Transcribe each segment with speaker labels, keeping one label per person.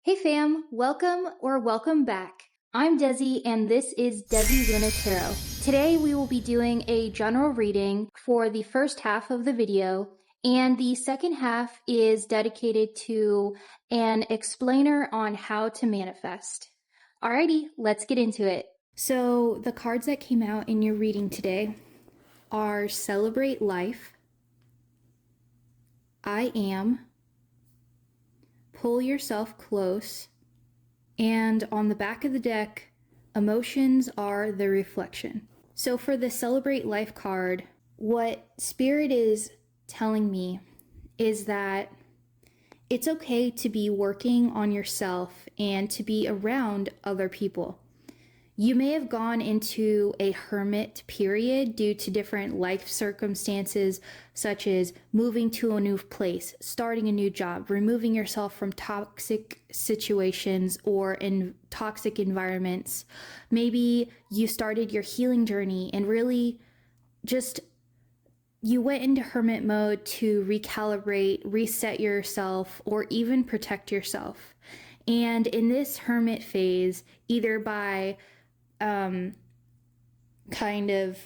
Speaker 1: Hey fam, welcome back. I'm Dezzie and this is Dezzie Luna Tarot. Today we will be doing a general reading for the first half of the video, and the second half is dedicated to an explainer on how to manifest. Alrighty, let's get into it. So the cards that came out in your reading today are Celebrate Life, I Am, Pull Yourself Close, and on the back of the deck, Emotions Are the Reflection. So for the Celebrate Life card, what Spirit is telling me is that it's okay to be working on yourself and to be around other people. You may have gone into a hermit period due to different life circumstances, such as moving to a new place, starting a new job, removing yourself from toxic situations or in toxic environments. Maybe you started your healing journey and really just you went into hermit mode to recalibrate, reset yourself, or even protect yourself. And in this hermit phase, either by kind of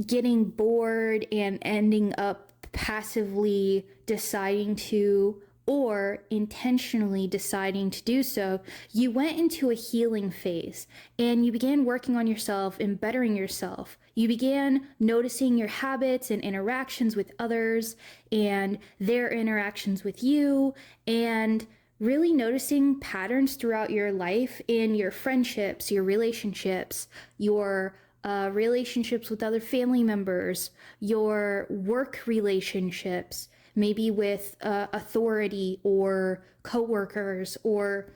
Speaker 1: getting bored and ending up passively deciding to, or intentionally deciding to do so, you went into a healing phase and you began working on yourself and bettering yourself. You began noticing your habits and interactions with others and their interactions with you, and really noticing patterns throughout your life in your friendships, your relationships, your relationships with other family members, your work relationships, maybe with authority or coworkers, or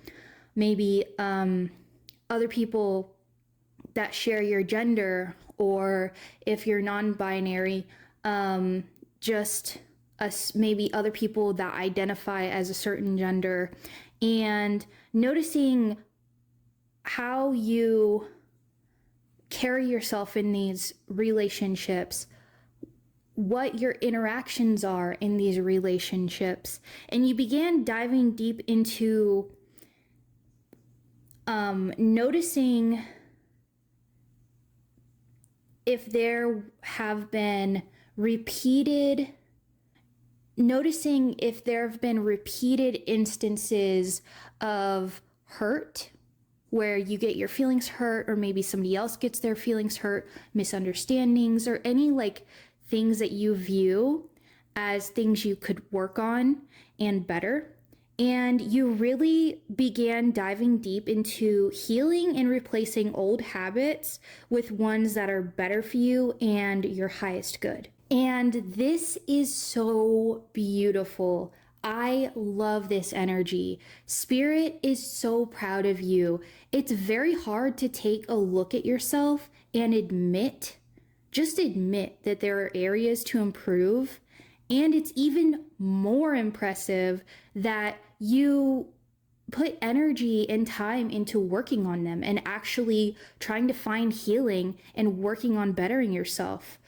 Speaker 1: maybe other people that share your gender, or if you're non-binary, just maybe other people that identify as a certain gender, and noticing how you carry yourself in these relationships, what your interactions are in these relationships. And you began diving deep into noticing if there have been repeated instances of hurt, where you get your feelings hurt, or maybe somebody else gets their feelings hurt, misunderstandings, or any things that you view as things you could work on and better. And you really began diving deep into healing and replacing old habits with ones that are better for you and your highest good. And this is so beautiful. I love this energy. Spirit is so proud of you. It's very hard to take a look at yourself and admit that there are areas to improve. And it's even more impressive that you put energy and time into working on them and actually trying to find healing and working on bettering yourself.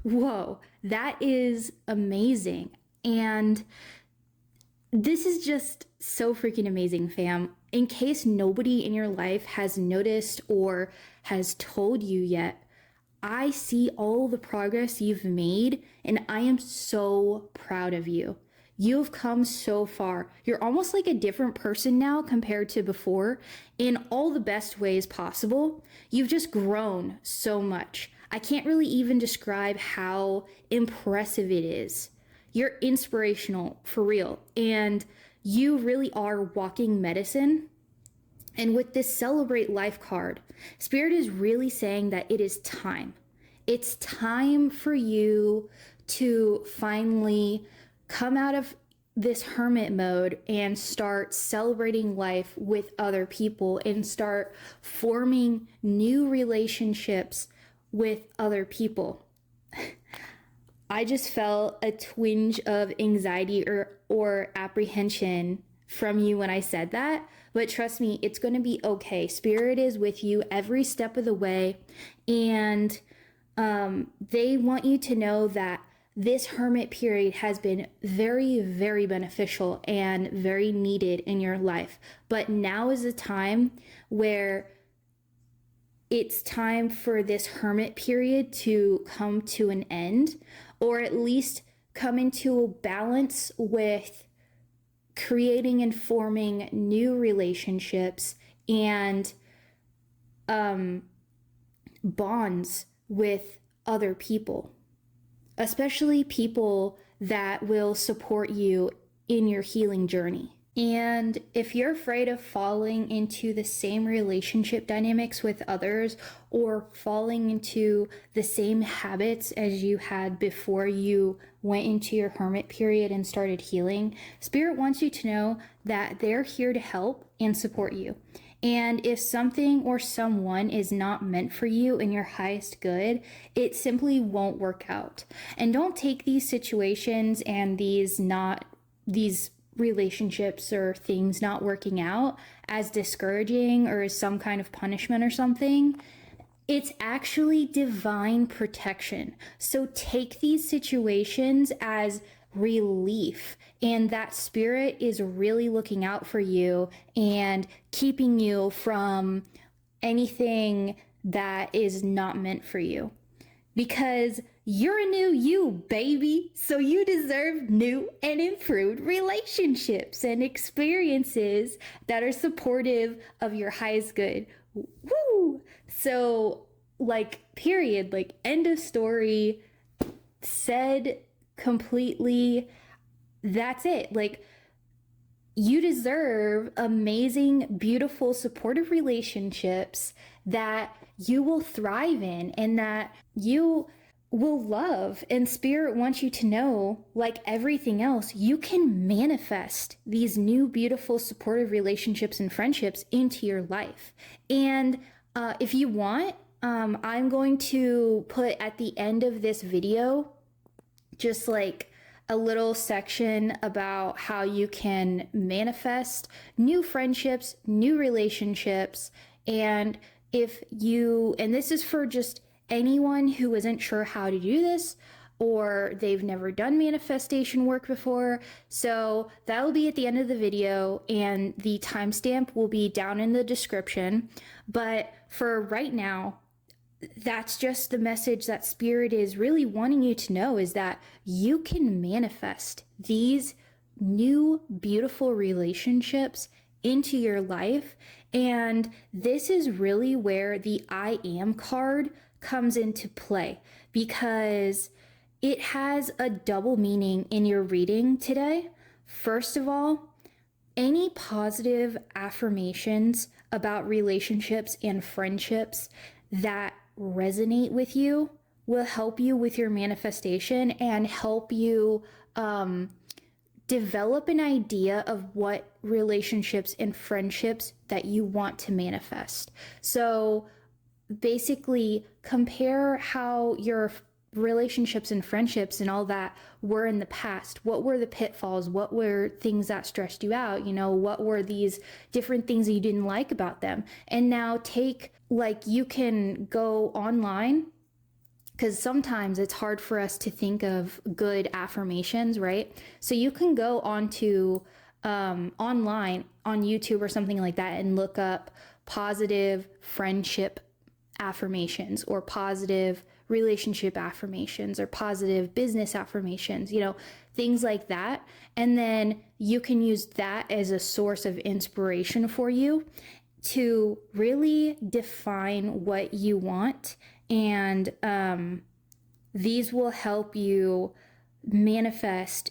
Speaker 1: Whoa, that is amazing. And this is just so freaking amazing, fam. In case nobody in your life has noticed or has told you yet, I see all the progress you've made, and I am so proud of you. You've come so far. You're almost like a different person now compared to before, in all the best ways possible. You've just grown so much. I can't really even describe how impressive it is. You're inspirational, for real, and you really are walking medicine. And with this Celebrate Life card, Spirit is really saying that it is time. It's time for you to finally come out of this hermit mode and start celebrating life with other people and start forming new relationships with other people. I just felt a twinge of anxiety or apprehension from you when I said that, but trust me, it's going to be okay. Spirit is with you every step of the way, and they want you to know that this hermit period has been very, very beneficial and very needed in your life. But now is a time where it's time for this hermit period to come to an end, or at least come into a balance with creating and forming new relationships and bonds with other people, especially people that will support you in your healing journey. And if you're afraid of falling into the same relationship dynamics with others, or falling into the same habits as you had before you went into your hermit period and started healing, Spirit wants you to know that they're here to help and support you. And if something or someone is not meant for you in your highest good, it simply won't work out. And don't take these situations and these relationships or things not working out as discouraging or as some kind of punishment or something. It's actually divine protection. So take these situations as relief, and that Spirit is really looking out for you and keeping you from anything that is not meant for you. Because you're a new you, baby. So you deserve new and improved relationships and experiences that are supportive of your highest good. Woo! So, period, end of story, said completely. That's it. You deserve amazing, beautiful, supportive relationships that you will thrive in and that you will love. And Spirit wants you to know, like everything else, you can manifest these new, beautiful, supportive relationships and friendships into your life. And if you want, I'm going to put at the end of this video just a little section about how you can manifest new friendships, new relationships. And this is for just anyone who isn't sure how to do this, or they've never done manifestation work before. So that'll be at the end of the video, and the timestamp will be down in the description. But for right now, that's just the message that Spirit is really wanting you to know, is that you can manifest these new, beautiful relationships into your life. And this is really where the I Am card comes into play, because it has a double meaning in your reading today. First of all, any positive affirmations about relationships and friendships that resonate with you will help you with your manifestation and help you develop an idea of what relationships and friendships that you want to manifest. So basically, compare how your relationships and friendships and all that were in the past. What were the pitfalls? What were things that stressed you out? What were these different things that you didn't like about them? And now you can go online, because sometimes it's hard for us to think of good affirmations, right? So you can go onto online on YouTube or something like that and look up positive friendship affirmations, or positive relationship affirmations, or positive business affirmations, things like that. And then you can use that as a source of inspiration for you to really define what you want. And these will help you manifest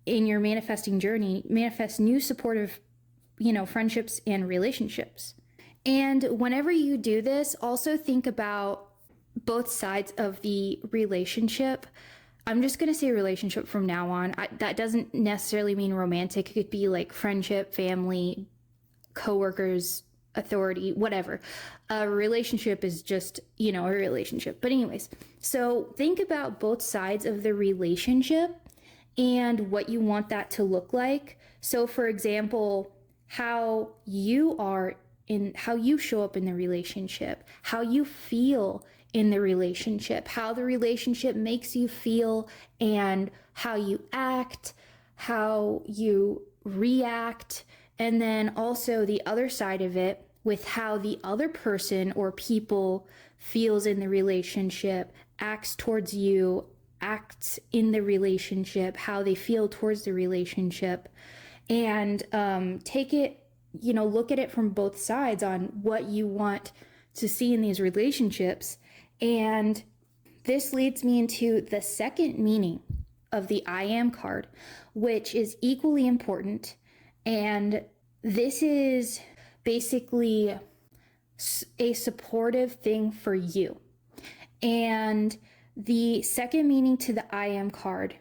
Speaker 1: in your manifesting journey, manifest new supportive, friendships and relationships. And whenever you do this, also think about both sides of the relationship. I'm just going to say relationship from now on. That doesn't necessarily mean romantic. It could be like friendship, family, coworkers, authority, whatever. A relationship is just, a relationship. But anyways, so think about both sides of the relationship and what you want that to look like. So for example, how you show up in the relationship, how you feel in the relationship, how the relationship makes you feel, and how you act, how you react, and then also the other side of it with how the other person or people feels in the relationship, acts towards you, acts in the relationship, how they feel towards the relationship, and take it, look at it from both sides on what you want to see in these relationships. And this leads me into the second meaning of the I am card, which is equally important. And this is basically a supportive thing for you. And the second meaning to the I am card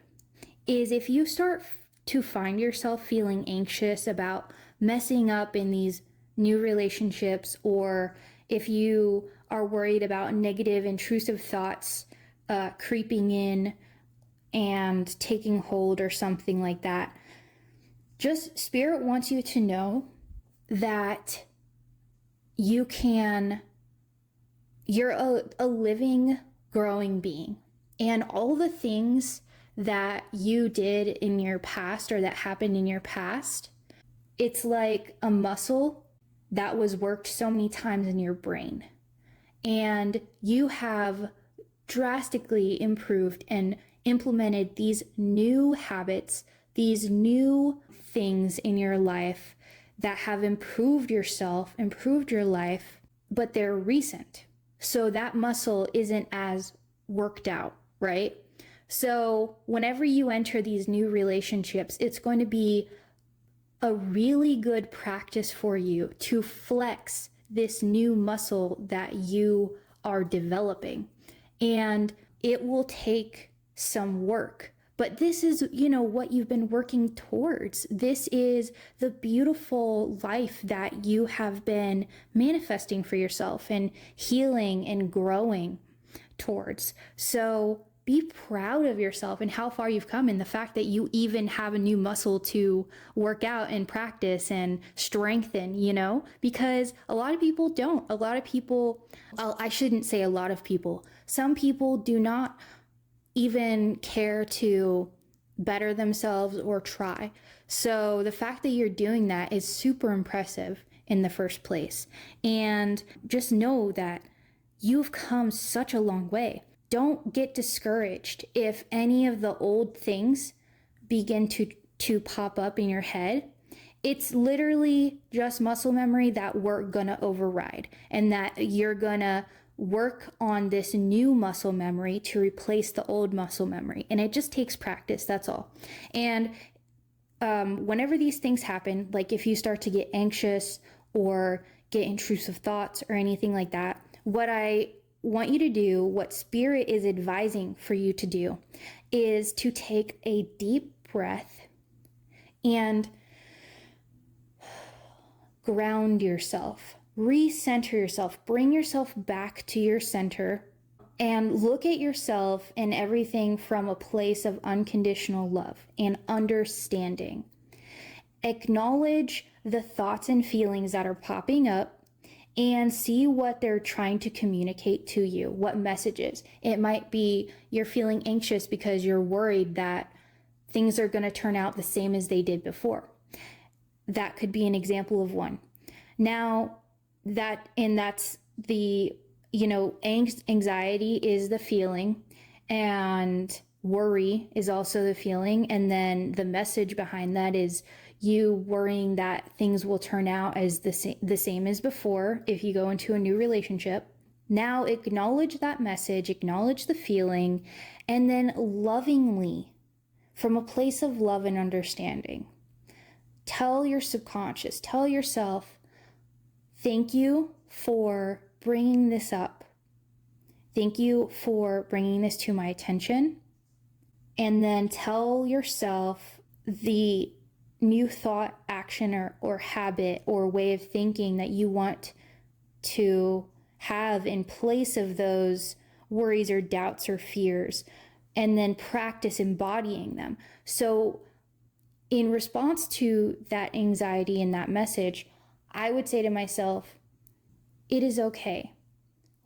Speaker 1: is if you start to find yourself feeling anxious about messing up in these new relationships, or if you are worried about negative, intrusive thoughts creeping in and taking hold or something like that, just Spirit wants you to know that you're a living, growing being. And all the things that you did in your past or that happened in your past, it's like a muscle that was worked so many times in your brain. And you have drastically improved and implemented these new habits, these new things in your life that have improved yourself, improved your life, but they're recent. So that muscle isn't as worked out, right? So whenever you enter these new relationships, it's going to be a really good practice for you to flex this new muscle that you are developing. And it will take some work. But this is, what you've been working towards. This is the beautiful life that you have been manifesting for yourself and healing and growing towards. So be proud of yourself and how far you've come, and the fact that you even have a new muscle to work out and practice and strengthen, because a lot of people don't. A lot of people, I shouldn't say a lot of people, some people do not even care to better themselves or try. So the fact that you're doing that is super impressive in the first place. And just know that you've come such a long way. Don't get discouraged if any of the old things begin to pop up in your head. It's literally just muscle memory that we're gonna override, and that you're gonna work on this new muscle memory to replace the old muscle memory. And it just takes practice, that's all. And whenever these things happen, like if you start to get anxious or get intrusive thoughts or anything like that, what I want you to do, what Spirit is advising for you to do, is to take a deep breath and ground yourself, recenter yourself, bring yourself back to your center, and look at yourself and everything from a place of unconditional love and understanding. Acknowledge the thoughts and feelings that are popping up and see what they're trying to communicate to you, what messages. It might be you're feeling anxious because you're worried that things are going to turn out the same as they did before. That could be an example of one. Now, that's the, anxiety is the feeling, and worry is also the feeling. And then the message behind that is you worrying that things will turn out as the same as before if you go into a new relationship. Now acknowledge that message, acknowledge the feeling, and then lovingly, from a place of love and understanding, tell your subconscious, tell yourself, thank you for bringing this up. Thank you for bringing this to my attention. And then tell yourself the new thought, action, or habit or way of thinking that you want to have in place of those worries or doubts or fears, and then practice embodying them. So in response to that anxiety and that message, I would say to myself, it is okay.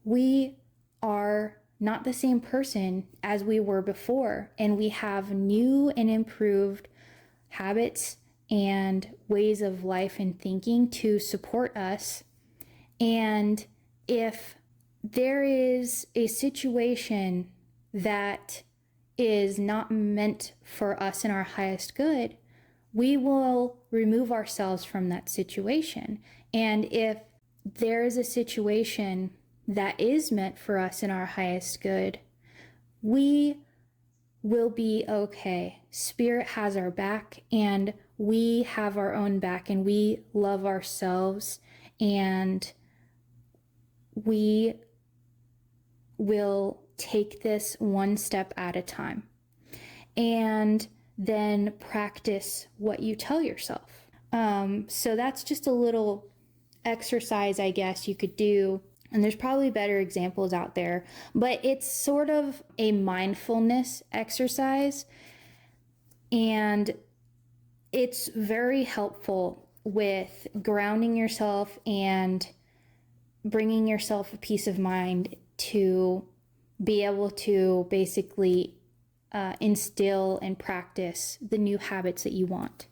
Speaker 1: We are not the same person as we were before, and we have new and improved habits and ways of life and thinking to support us. And if there is a situation that is not meant for us in our highest good, we will remove ourselves from that situation. And if there is a situation that is meant for us in our highest good, we will be okay. Spirit has our back, and we have our own back, and we love ourselves, and we will take this one step at a time and then practice what you tell yourself. So that's just a little exercise, I guess, you could do. And there's probably better examples out there, but it's sort of a mindfulness exercise. And it's very helpful with grounding yourself and bringing yourself a peace of mind to be able to basically instill and practice the new habits that you want.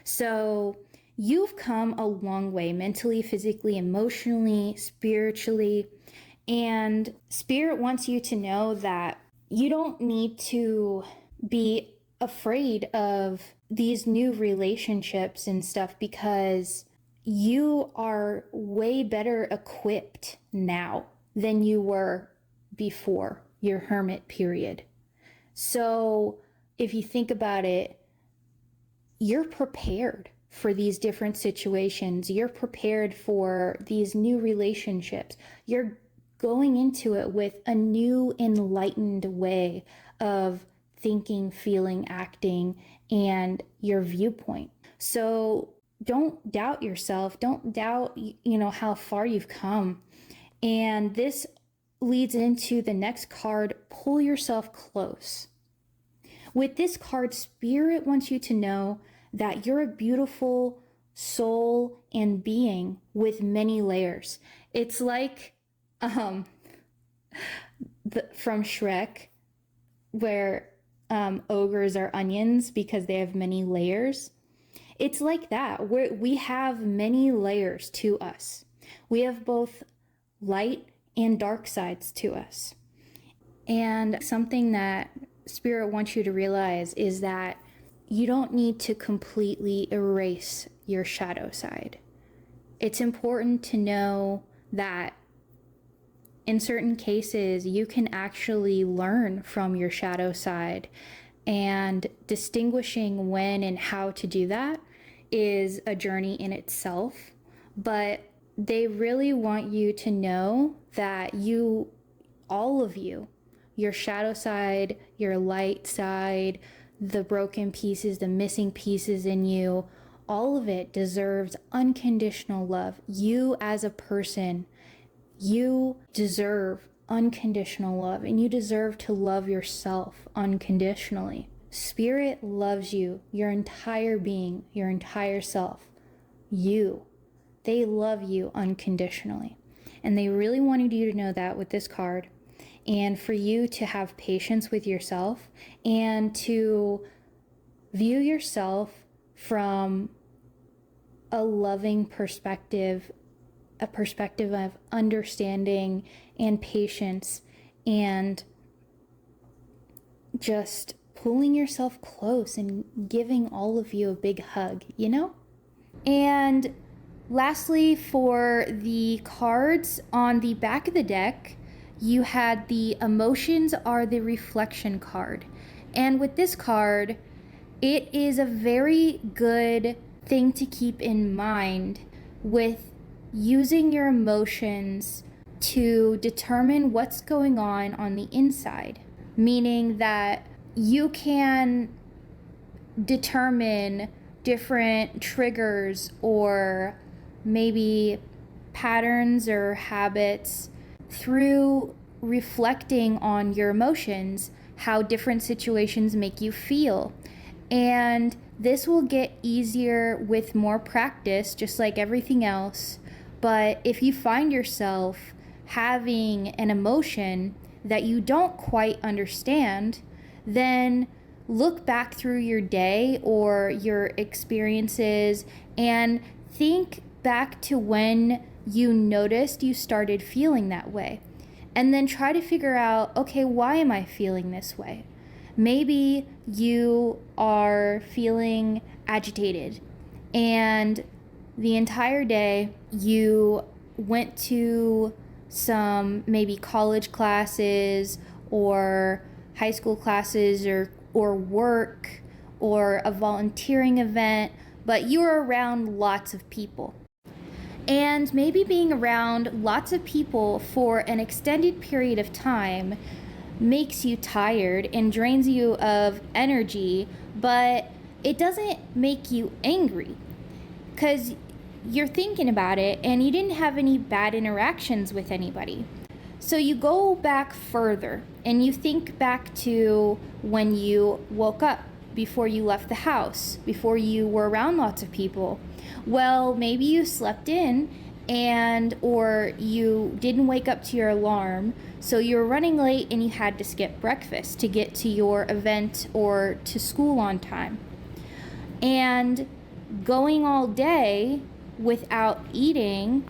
Speaker 1: So you've come a long way mentally, physically, emotionally, spiritually, and Spirit wants you to know that you don't need to be afraid of these new relationships and stuff, because you are way better equipped now than you were before your hermit period. So if you think about it, you're prepared for these different situations. You're prepared for these new relationships. You're going into it with a new enlightened way of thinking, feeling, acting, and your viewpoint. So don't doubt yourself. Don't doubt, how far you've come. And this leads into the next card, pull yourself close. With this card, Spirit wants you to know that you're a beautiful soul and being with many layers. It's like from Shrek, where ogres are onions because they have many layers. It's like that, where we have many layers to us. We have both light and dark sides to us. And something that Spirit wants you to realize is that you don't need to completely erase your shadow side. It's important to know that in certain cases, you can actually learn from your shadow side, and distinguishing when and how to do that is a journey in itself. But they really want you to know that you, all of you, your shadow side, your light side, the broken pieces, the missing pieces in you, all of it deserves unconditional love. You as a person, you deserve unconditional love, and you deserve to love yourself unconditionally. Spirit loves you, your entire being, your entire self. You. They love you unconditionally. And they really wanted you to know that with this card. And for you to have patience with yourself and to view yourself from a loving perspective, a perspective of understanding and patience, and just pulling yourself close and giving all of you a big hug, And lastly, for the cards on the back of the deck, you had the emotions are the reflection card. And with this card, it is a very good thing to keep in mind with using your emotions to determine what's going on the inside. Meaning that you can determine different triggers or maybe patterns or habits through reflecting on your emotions, how different situations make you feel. And this will get easier with more practice, just like everything else. But if you find yourself having an emotion that you don't quite understand, then look back through your day or your experiences and think back to when you noticed you started feeling that way. And then try to figure out, okay, why am I feeling this way? Maybe you are feeling agitated and the entire day you went to some maybe college classes or high school classes or work or a volunteering event, but you were around lots of people. And maybe being around lots of people for an extended period of time makes you tired and drains you of energy, but it doesn't make you angry because you're thinking about it and you didn't have any bad interactions with anybody. So you go back further and you think back to when you woke up, before you left the house, before you were around lots of people. Well, maybe you slept in or you didn't wake up to your alarm, so you were running late and you had to skip breakfast to get to your event or to school on time. And going all day without eating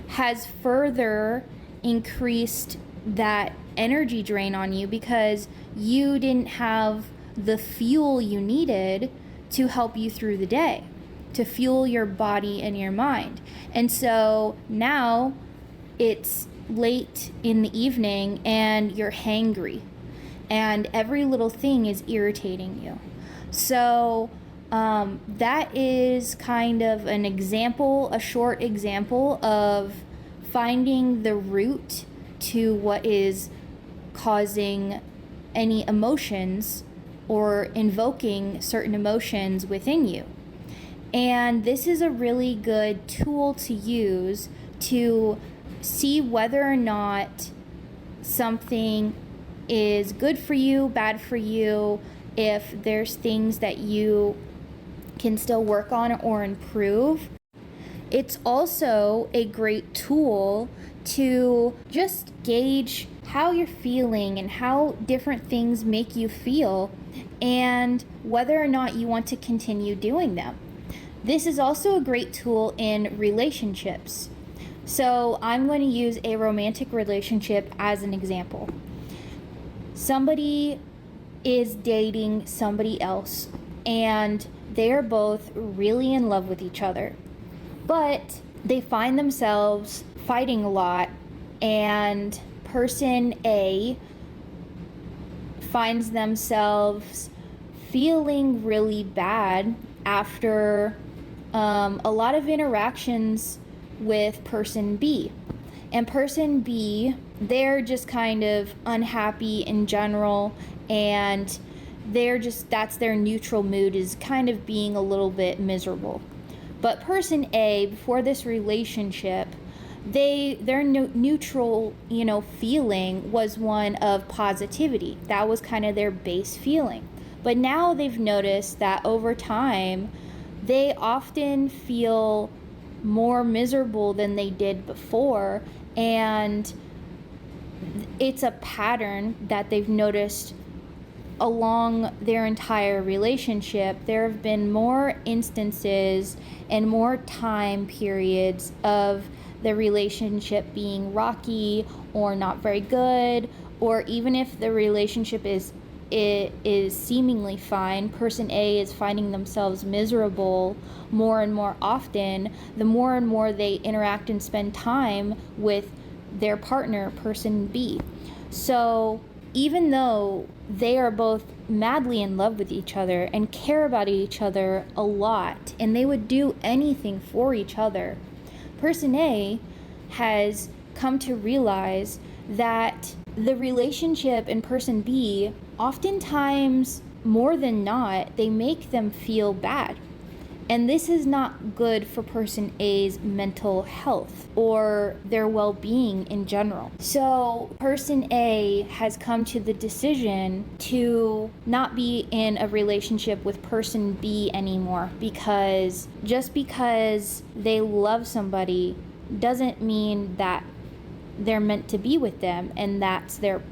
Speaker 1: has further increased that energy drain on you because you didn't have the fuel you needed to help you through the day, to fuel your body and your mind. And so now it's late in the evening and you're hangry and every little thing is irritating you. So that is kind of an example, a short example of finding the root to what is causing any emotions or invoking certain emotions within you. And this is a really good tool to use to see whether or not something is good for you, bad for you, if there's things that you can still work on or improve. It's also a great tool to just gauge how you're feeling and how different things make you feel and whether or not you want to continue doing them. This is also a great tool in relationships. So I'm going to use a romantic relationship as an example. Somebody is dating somebody else and they're both really in love with each other, but they find themselves fighting a lot, and person A finds themselves feeling really bad after a lot of interactions with person B. And person B, they're just kind of unhappy in general, and that's their neutral mood, is kind of being a little bit miserable. But person A, before this relationship, their neutral, feeling was one of positivity. That was kind of their base feeling. But now they've noticed that over time, they often feel more miserable than they did before, and it's a pattern that they've noticed along their entire relationship. There have been more instances and more time periods of the relationship being rocky or not very good, or even if the relationship is seemingly fine, person A is finding themselves miserable more and more often the more and more they interact and spend time with their partner, person B. So even though they are both madly in love with each other and care about each other a lot, and they would do anything for each other, person A has come to realize that the relationship in person B, oftentimes, more than not, they make them feel bad. And this is not good for person A's mental health or their well-being in general. So person A has come to the decision to not be in a relationship with person B anymore, because just because they love somebody doesn't mean that they're meant to be with them, and that's their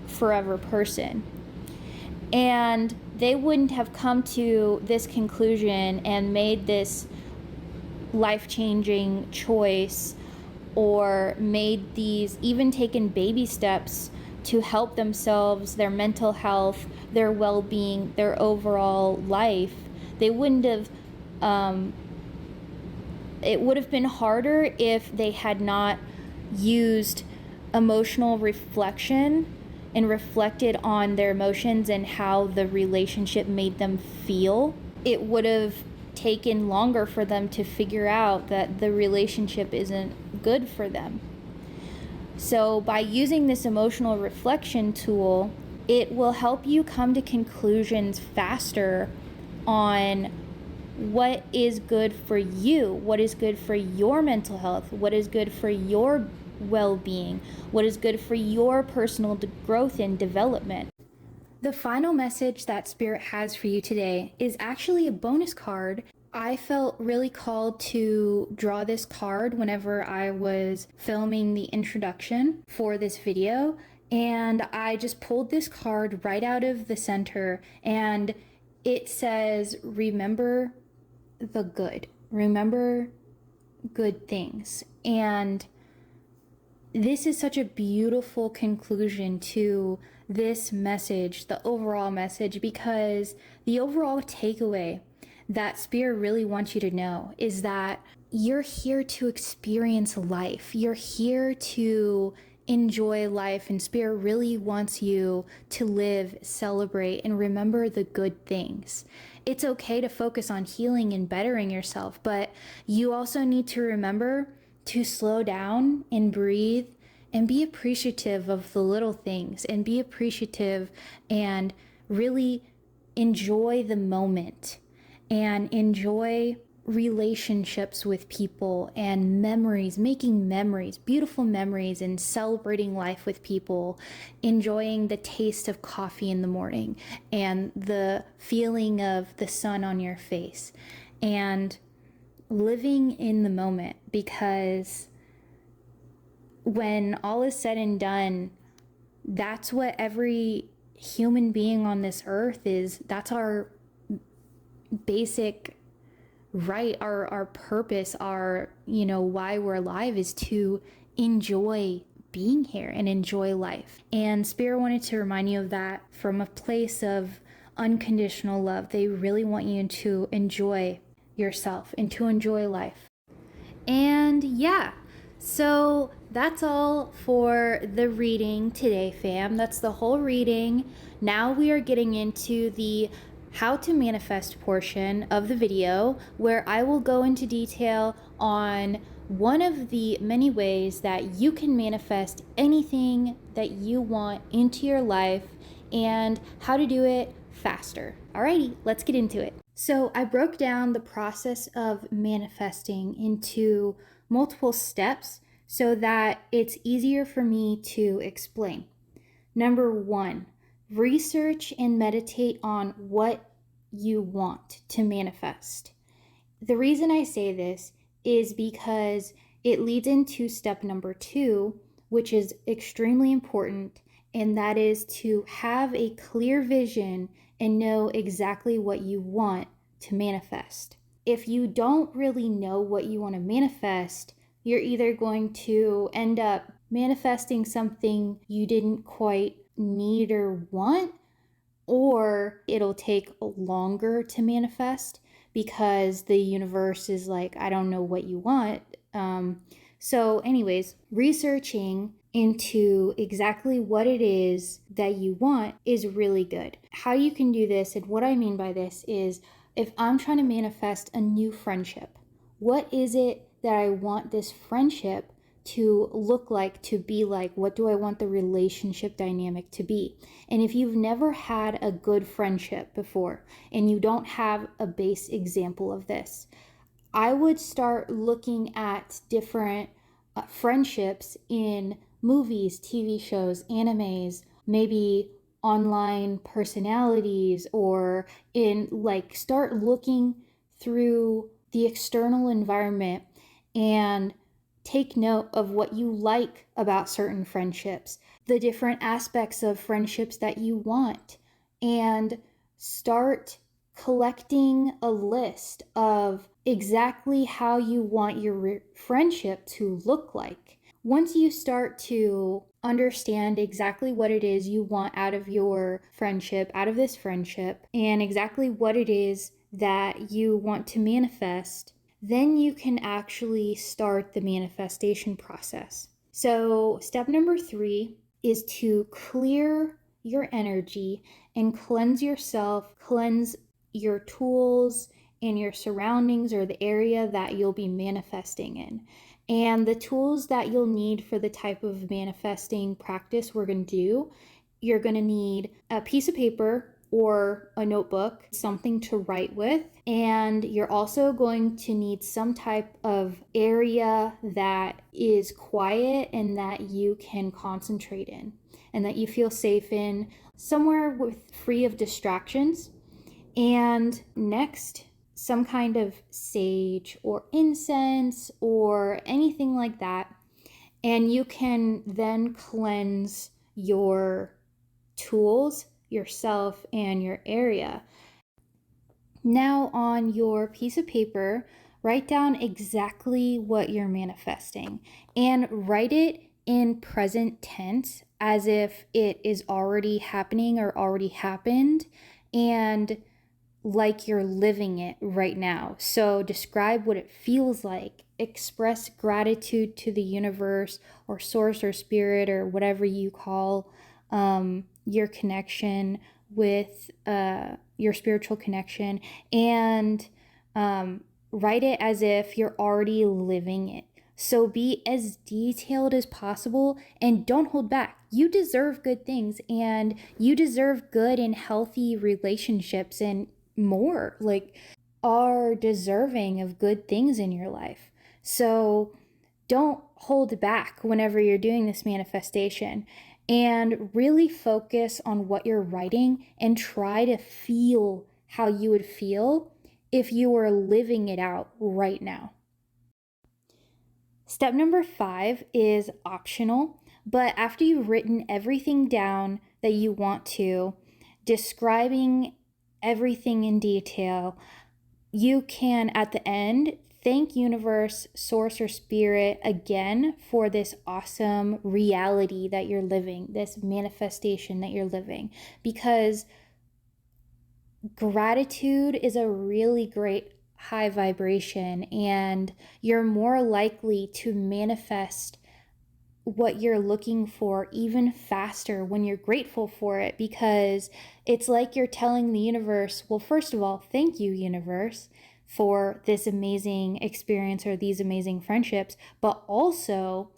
Speaker 1: forever person. And they wouldn't have come to this conclusion and made this life-changing choice, or made these, even taken baby steps to help themselves, their mental health, their well-being, their overall life. They wouldn't have, it would have been harder if they had not used emotional reflection and reflected on their emotions and how the relationship made them feel. It would have taken longer for them to figure out that the relationship isn't good for them. So by using this emotional reflection tool, it will help you come to conclusions faster on what is good for you, what is good for your mental health, what is good for your well-being, what is good for your personal growth and development. The final message that Spirit has for you today is actually a bonus card. I felt really called to draw this card whenever I was filming the introduction for this video, and I just pulled this card right out of the center, and it says, remember the good. Remember good things. And this is such a beautiful conclusion to this message, the overall message, because the overall takeaway that Spirit really wants you to know is that you're here to experience life. You're here to enjoy life, and Spirit really wants you to live, celebrate, and remember the good things. It's okay to focus on healing and bettering yourself, but you also need to remember to slow down and breathe and be appreciative of the little things, and be appreciative and really enjoy the moment and enjoy relationships with people and memories, making memories, beautiful memories, and celebrating life with people, enjoying the taste of coffee in the morning and the feeling of the sun on your face, and living in the moment, because when all is said and done, that's what every human being on this earth is. That's our basic right, our purpose, our, why we're alive, is to enjoy being here and enjoy life. And Spirit wanted to remind you of that from a place of unconditional love. They really want you to enjoy yourself and to enjoy life. And yeah, so that's all for the reading today, fam. That's the whole reading. Now we are getting into the how to manifest portion of the video, where I will go into detail on one of the many ways that you can manifest anything that you want into your life and how to do it faster. Alrighty, let's get into it. So I broke down the process of manifesting into multiple steps so that it's easier for me to explain. Number 1, research and meditate on what you want to manifest. The reason I say this is because it leads into step number 2, which is extremely important, and that is to have a clear vision and know exactly what you want to manifest. If you don't really know what you want to manifest, you're either going to end up manifesting something you didn't quite need or want, or it'll take longer to manifest because the universe is like, I don't know what you want. So anyways, researching into exactly what it is that you want is really good. How you can do this, and what I mean by this is, if I'm trying to manifest a new friendship, what is it that I want this friendship to look like, to be like? What do I want the relationship dynamic to be? And if you've never had a good friendship before and you don't have a base example of this, I would start looking at different friendships in movies, TV shows, animes, maybe online personalities, or start looking through the external environment and take note of what you like about certain friendships, the different aspects of friendships that you want, and start collecting a list of exactly how you want your friendship to look like. Once you start to understand exactly what it is you want out of your friendship, out of this friendship, and exactly what it is that you want to manifest, then you can actually start the manifestation process. So, step number 3 is to clear your energy and cleanse yourself, cleanse your tools and your surroundings or the area that you'll be manifesting in. And the tools that you'll need for the type of manifesting practice we're going to do, you're going to need a piece of paper or a notebook, something to write with, and you're also going to need some type of area that is quiet and that you can concentrate in and that you feel safe in, somewhere with free of distractions. And next, some kind of sage or incense or anything like that. And you can then cleanse your tools, yourself, and your area. Now, on your piece of paper, write down exactly what you're manifesting and write it in present tense as if it is already happening or already happened, and like you're living it right now. So describe what it feels like. Express gratitude to the universe or source or spirit or whatever you call your connection with your spiritual connection, and write it as if you're already living it. So be as detailed as possible and don't hold back. You deserve good things and you deserve good and healthy relationships, and more. Like, you are deserving of good things in your life. So don't hold back whenever you're doing this manifestation, and really focus on what you're writing and try to feel how you would feel if you were living it out right now. Step number 5 is optional, but after you've written everything down that you want to, describing everything in detail, you can at the end thank universe, source, or spirit again for this awesome reality that you're living, this manifestation that you're living, because gratitude is a really great high vibration, and you're more likely to manifest what you're looking for even faster when you're grateful for it, because it's like you're telling the universe, well, first of all, thank you, universe, for this amazing experience or these amazing friendships, but also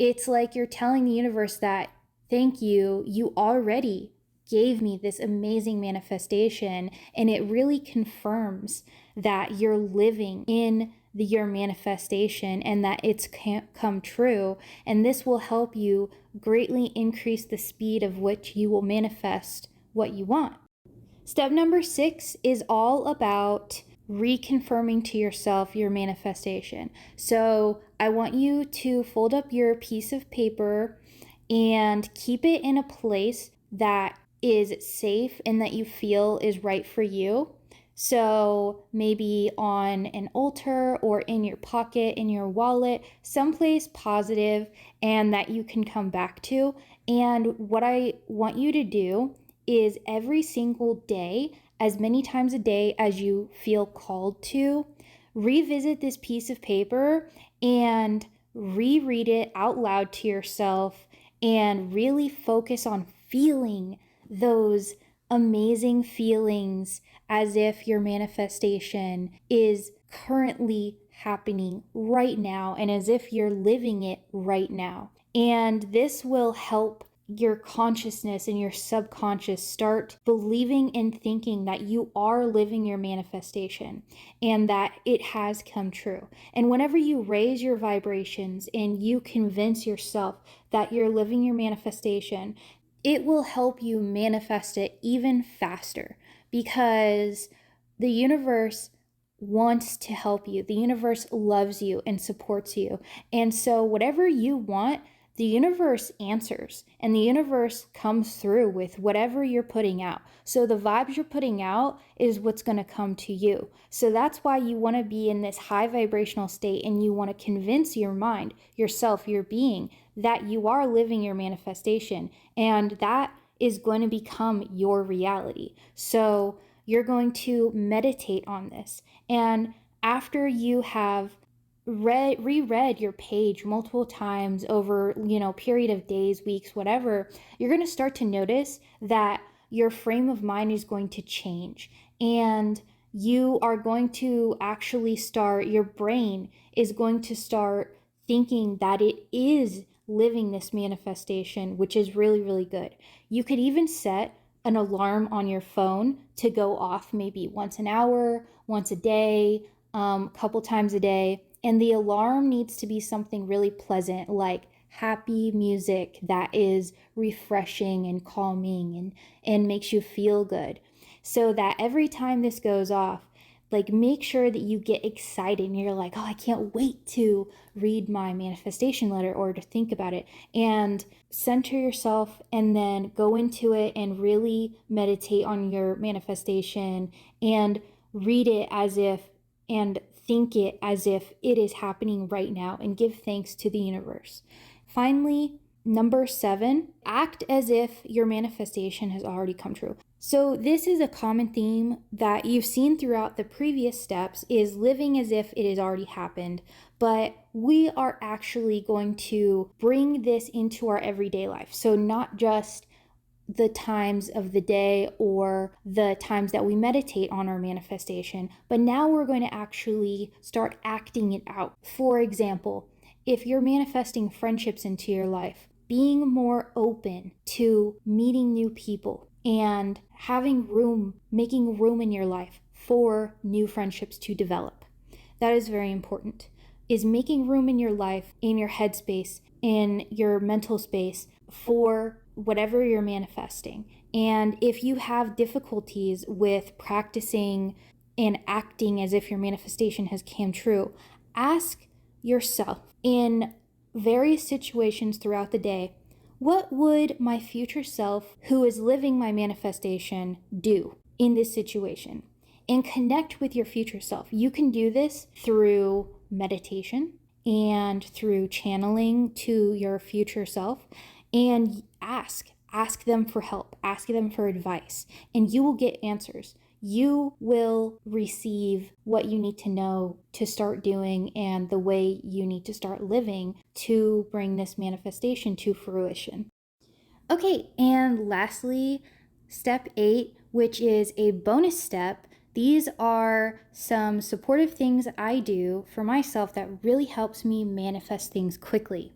Speaker 1: it's like you're telling the universe that thank you, you already gave me this amazing manifestation, and it really confirms that you're living in your manifestation and that it's come true, and this will help you greatly increase the speed of which you will manifest what you want. Step number 6 is all about reconfirming to yourself your manifestation. So I want you to fold up your piece of paper and keep it in a place that is safe and that you feel is right for you. So maybe on an altar or in your pocket, in your wallet, someplace positive and that you can come back to. And what I want you to do is every single day, as many times a day as you feel called to, revisit this piece of paper and reread it out loud to yourself and really focus on feeling those amazing feelings as if your manifestation is currently happening right now and as if you're living it right now. And this will help your consciousness and your subconscious start believing and thinking that you are living your manifestation and that it has come true. And whenever you raise your vibrations and you convince yourself that you're living your manifestation, it will help you manifest it even faster, because the universe wants to help you. The universe loves you and supports you. And so whatever you want, the universe answers, and the universe comes through with whatever you're putting out. So the vibes you're putting out is what's going to come to you. So that's why you want to be in this high vibrational state, and you want to convince your mind, yourself, your being, that you are living your manifestation, and that is going to become your reality. So you're going to meditate on this. And after you have reread your page multiple times over, period of days, weeks, whatever, you're going to start to notice that your frame of mind is going to change, and you are going to actually start, your brain is going to start thinking that it is living this manifestation, which is really, really good. You could even set an alarm on your phone to go off maybe once an hour, once a day, couple times a day. And the alarm needs to be something really pleasant, like happy music that is refreshing and calming and makes you feel good. So that every time this goes off, like, make sure that you get excited and you're like, oh, I can't wait to read my manifestation letter or to think about it. And center yourself and then go into it and really meditate on your manifestation and read it as if, and think it as if it is happening right now, and give thanks to the universe. Finally, number 7, act as if your manifestation has already come true. So this is a common theme that you've seen throughout the previous steps, is living as if it has already happened. But we are actually going to bring this into our everyday life. So not just the times of the day or the times that we meditate on our manifestation, but now we're going to actually start acting it out. For example, if you're manifesting friendships into your life, being more open to meeting new people and making room in your life for new friendships to develop. That is very important, is making room in your life, in your headspace, in your mental space for whatever you're manifesting. And if you have difficulties with practicing and acting as if your manifestation has come true, ask yourself in various situations throughout the day, what would my future self who is living my manifestation do in this situation? And connect with your future self. You can do this through meditation and through channeling to your future self, and ask them for help, ask them for advice, and you will get answers. You will receive what you need to know to start doing and the way you need to start living to bring this manifestation to fruition. Okay, and lastly, step 8, which is a bonus step. These are some supportive things I do for myself that really helps me manifest things quickly.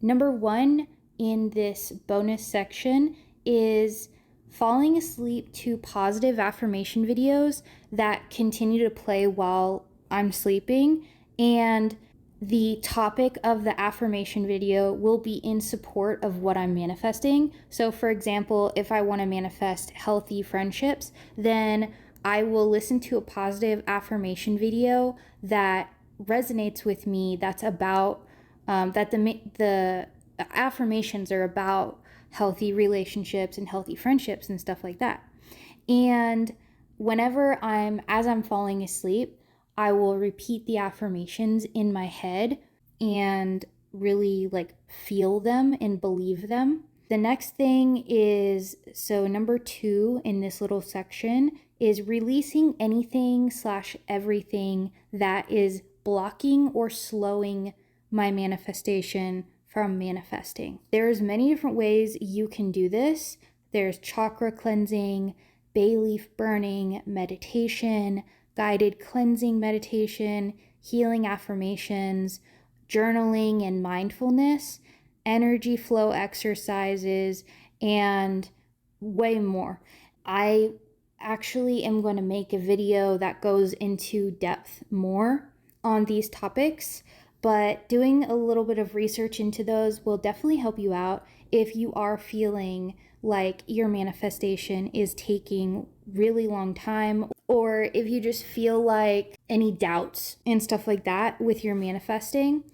Speaker 1: Number 1 in this bonus section is falling asleep to positive affirmation videos that continue to play while I'm sleeping, and the topic of the affirmation video will be in support of what I'm manifesting. So for example, if I want to manifest healthy friendships, then I will listen to a positive affirmation video that resonates with me, that's about that the affirmations are about healthy relationships and healthy friendships and stuff like that. And as I'm falling asleep, I will repeat the affirmations in my head and really feel them and believe them. The next thing is, so number 2 in this little section is releasing anything/everything that is blocking or slowing my manifestation from manifesting. There's many different ways you can do this. There's chakra cleansing, bay leaf burning, meditation, guided cleansing meditation, healing affirmations, journaling and mindfulness, energy flow exercises, and way more. I actually am going to make a video that goes into depth more on these topics, but doing a little bit of research into those will definitely help you out if you are feeling like your manifestation is taking really long time, or if you just feel like any doubts and stuff like that with your manifesting.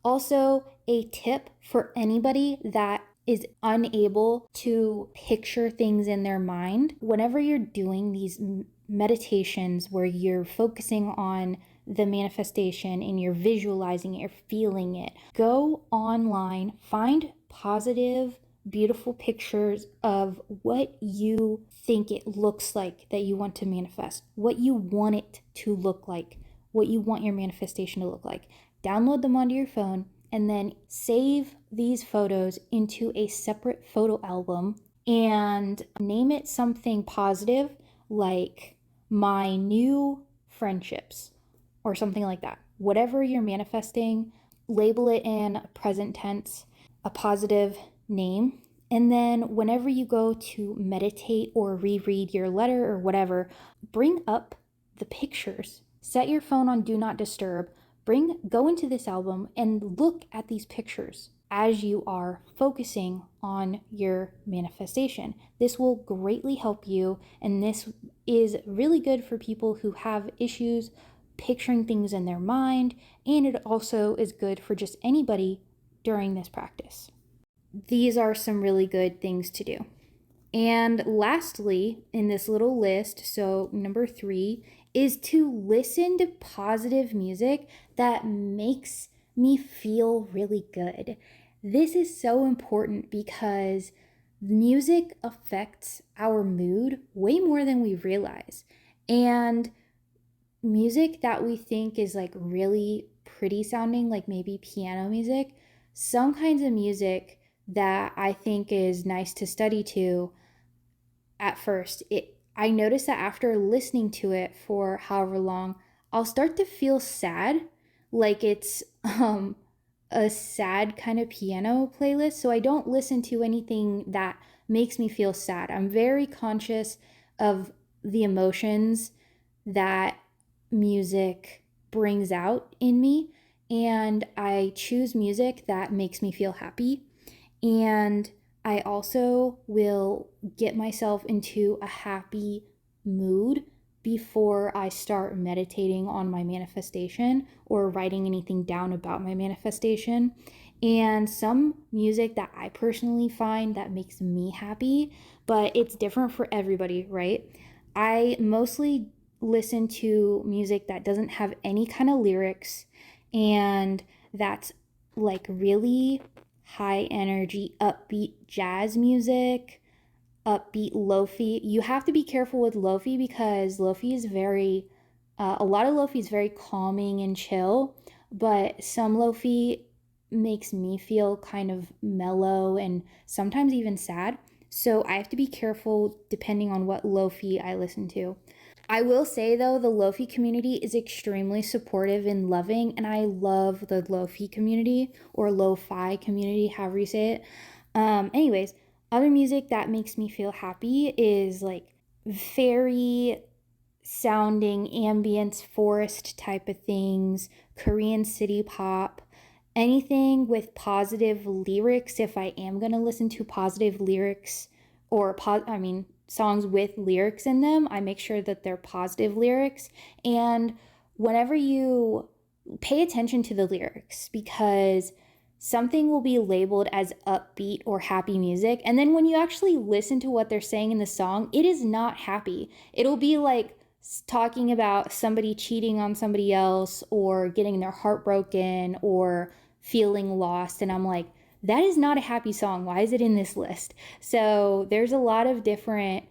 Speaker 1: Also, a tip for anybody that is unable to picture things in their mind, whenever you're doing these meditations where you're focusing on the manifestation and you're visualizing it, you're feeling it, go online, find positive, beautiful pictures of what you think it looks like that you want to manifest, what you want it to look like, what you want your manifestation to look like. Download them onto your phone, and then save these photos into a separate photo album and name it something positive like my new friendships or something like that. Whatever you're manifesting, label it in present tense, a positive name. And then whenever you go to meditate or reread your letter or whatever, bring up the pictures. Set your phone on do not disturb. Go into this album and look at these pictures as you are focusing on your manifestation. This will greatly help you, and this is really good for people who have issues picturing things in their mind, and it also is good for just anybody during this practice. These are some really good things to do. And lastly, in this little list, so number 3 is to listen to positive music that makes me feel really good. This is so important because music affects our mood way more than we realize. And music that we think is like really pretty sounding, like maybe piano music, some kinds of music that I think is nice to study to at first, I notice that after listening to it for however long, I'll start to feel sad, like it's a sad kind of piano playlist. So I don't listen to anything that makes me feel sad. I'm very conscious of the emotions that music brings out in me, and I choose music that makes me feel happy. And I also will get myself into a happy mood before I start meditating on my manifestation or writing anything down about my manifestation. And some music that I personally find that makes me happy, but it's different for everybody, right? I mostly listen to music that doesn't have any kind of lyrics and that's like really high energy, upbeat jazz music, upbeat lofi. You have to be careful with lofi because lofi is a lot of lofi is very calming and chill, but some lofi makes me feel kind of mellow and sometimes even sad. So I have to be careful depending on what lofi I listen to. I will say though, the Lofi community is extremely supportive and loving, and I love the Lofi community or lo-fi community, however you say it. Anyways, other music that makes me feel happy is like fairy sounding ambience forest type of things, Korean city pop, anything with positive lyrics. If I am going to listen to positive lyrics or songs with lyrics in them, I make sure that they're positive lyrics. And whenever you pay attention to the lyrics, because something will be labeled as upbeat or happy music, and then when you actually listen to what they're saying in the song, it is not happy. It'll be like talking about somebody cheating on somebody else or getting their heart broken or feeling lost, and I'm like, that is not a happy song. Why is it in this list? So there's a lot of different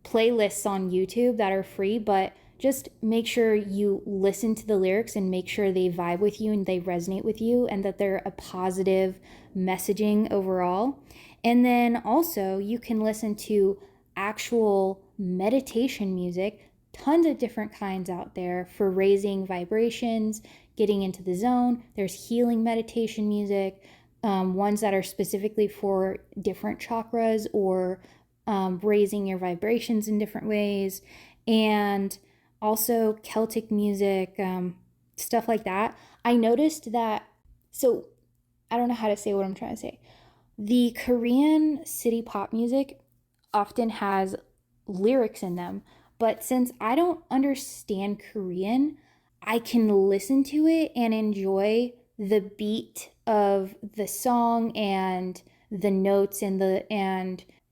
Speaker 1: playlists on YouTube that are free, but just make sure you listen to the lyrics and make sure they vibe with you and they resonate with you and that they're a positive messaging overall. And then also you can listen to actual meditation music, tons of different kinds out there for raising vibrations, getting into the zone. There's healing meditation music, ones that are specifically for different chakras or raising your vibrations in different ways, and also Celtic music, stuff like that. I noticed that, so I don't know how to say what I'm trying to say. The Korean city pop music often has lyrics in them, but since I don't understand Korean, I can listen to it and enjoy the beat of the song and the notes and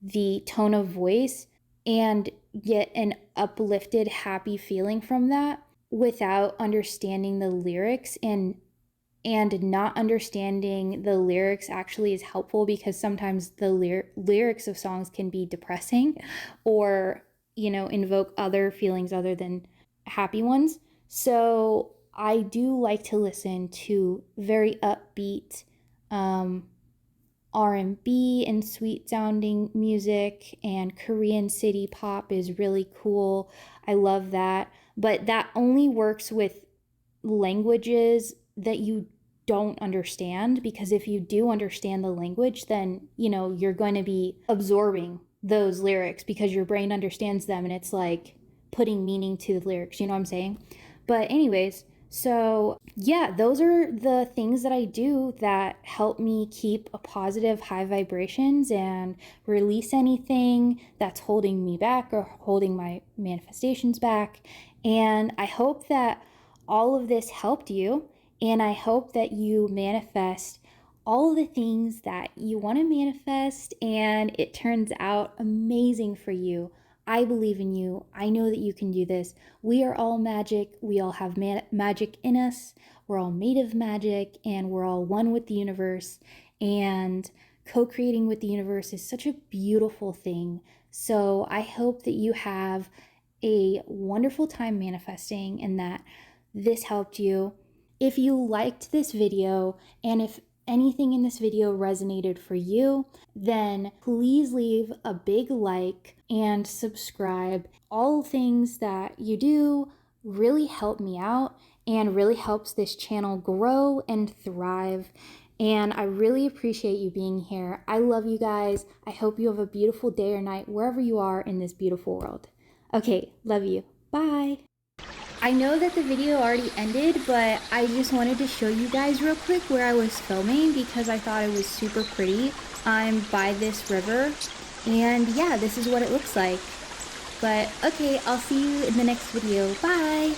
Speaker 1: the tone of voice and get an uplifted happy feeling from that without understanding the lyrics. And not understanding the lyrics actually is helpful because sometimes the lyrics of songs can be depressing or, invoke other feelings other than happy ones. So I do like to listen to very upbeat R&B and sweet sounding music, and Korean city pop is really cool. I love that. But that only works with languages that you don't understand, because if you do understand the language, then you're going to be absorbing those lyrics because your brain understands them, and it's like putting meaning to the lyrics, you know what I'm saying? But anyways, so yeah, those are the things that I do that help me keep a positive high vibrations and release anything that's holding me back or holding my manifestations back. And I hope that all of this helped you, and I hope that you manifest all the things that you want to manifest and it turns out amazing for you. I believe in you. I know that you can do this. We are all magic. We all have magic in us. We're all made of magic, and we're all one with the universe. And co-creating with the universe is such a beautiful thing. So I hope that you have a wonderful time manifesting and that this helped you. If you liked this video and if anything in this video resonated for you, then please leave a big like and subscribe. All things that you do really help me out and really helps this channel grow and thrive. And I really appreciate you being here. I love you guys. I hope you have a beautiful day or night wherever you are in this beautiful world. Okay, love you. Bye. I know that the video already ended, but I just wanted to show you guys real quick where I was filming because I thought it was super pretty. I'm by this river, and yeah, this is what it looks like. But okay, I'll see you in the next video. Bye!